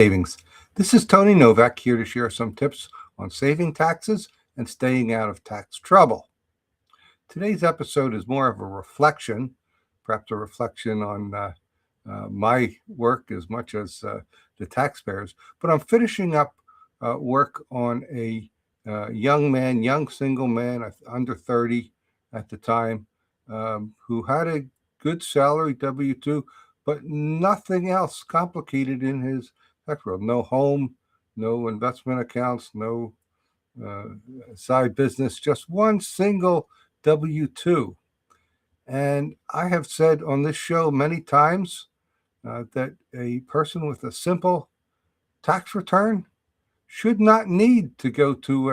Savings. This is Tony Novak here to share some tips on saving taxes and staying out of tax trouble. Today's episode is more of a reflection, perhaps a reflection on my work as much as the taxpayers, but I'm finishing up work on a young single man, under 30 at the time, who had a good salary, W-2, but nothing else complicated in his tax world. No home, no investment accounts, no side business, just one single W-2. And I have said on this show many times that a person with a simple tax return should not need to go to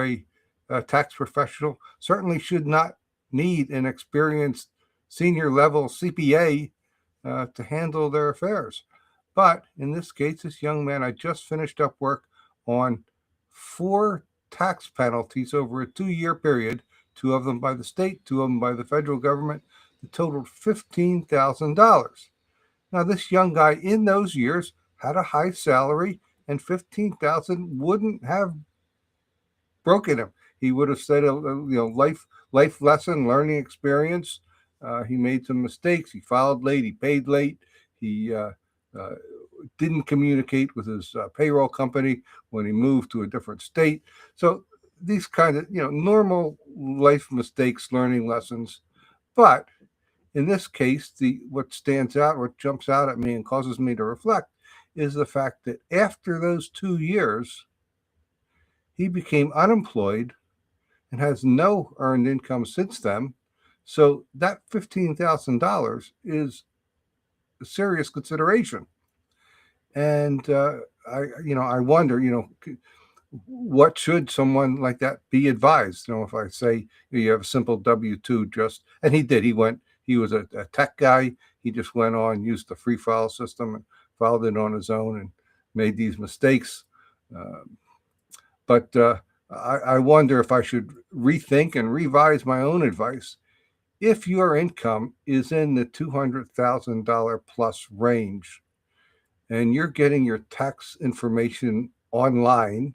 a tax professional, certainly should not need an experienced senior level CPA to handle their affairs. But in this case, this young man, I just finished up work on 4 tax penalties over a 2-year period, 2 of them by the state, 2 of them by the federal government, that totaled $15,000. Now, this young guy in those years had a high salary, and $15,000 wouldn't have broken him. He would have said, life lesson, learning experience. He made some mistakes. He filed late. He paid late. He didn't communicate with his payroll company when he moved to a different state. So these kind of normal life mistakes, learning lessons. But in this case, what stands out, what jumps out at me and causes me to reflect, is the fact that after those 2 years, he became unemployed and has no earned income since then. So that $15,000 is a serious consideration. And I wonder, what should someone like that be advised? If I say you have a simple W-2, and he did. He was a tech guy. He just went on, used the free file system, and filed it on his own, and made these mistakes. But I wonder if I should rethink and revise my own advice. If your income is in the $200,000 plus range, and you're getting your tax information online,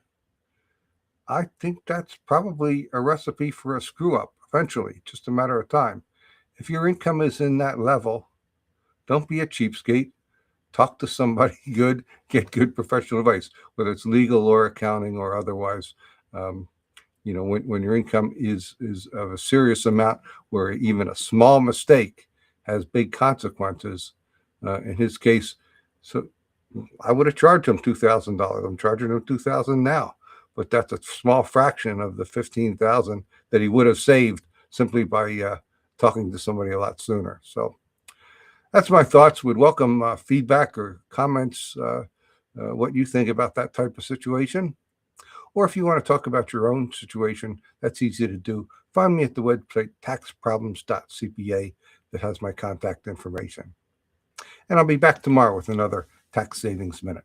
I think that's probably a recipe for a screw up eventually, just a matter of time. If your income is in that level, don't be a cheapskate. Talk to somebody good, get good professional advice, whether it's legal or accounting or otherwise. When your income is of a serious amount where even a small mistake has big consequences, in his case, so I would have charged him $2,000. I'm charging him $2,000 now, but that's a small fraction of the $15,000 that he would have saved simply by talking to somebody a lot sooner. So that's my thoughts. Would welcome feedback or comments, what you think about that type of situation. Or if you want to talk about your own situation, that's easy to do. Find me at the website taxproblems.cpa that has my contact information. And I'll be back tomorrow with another Tax Savings Minute.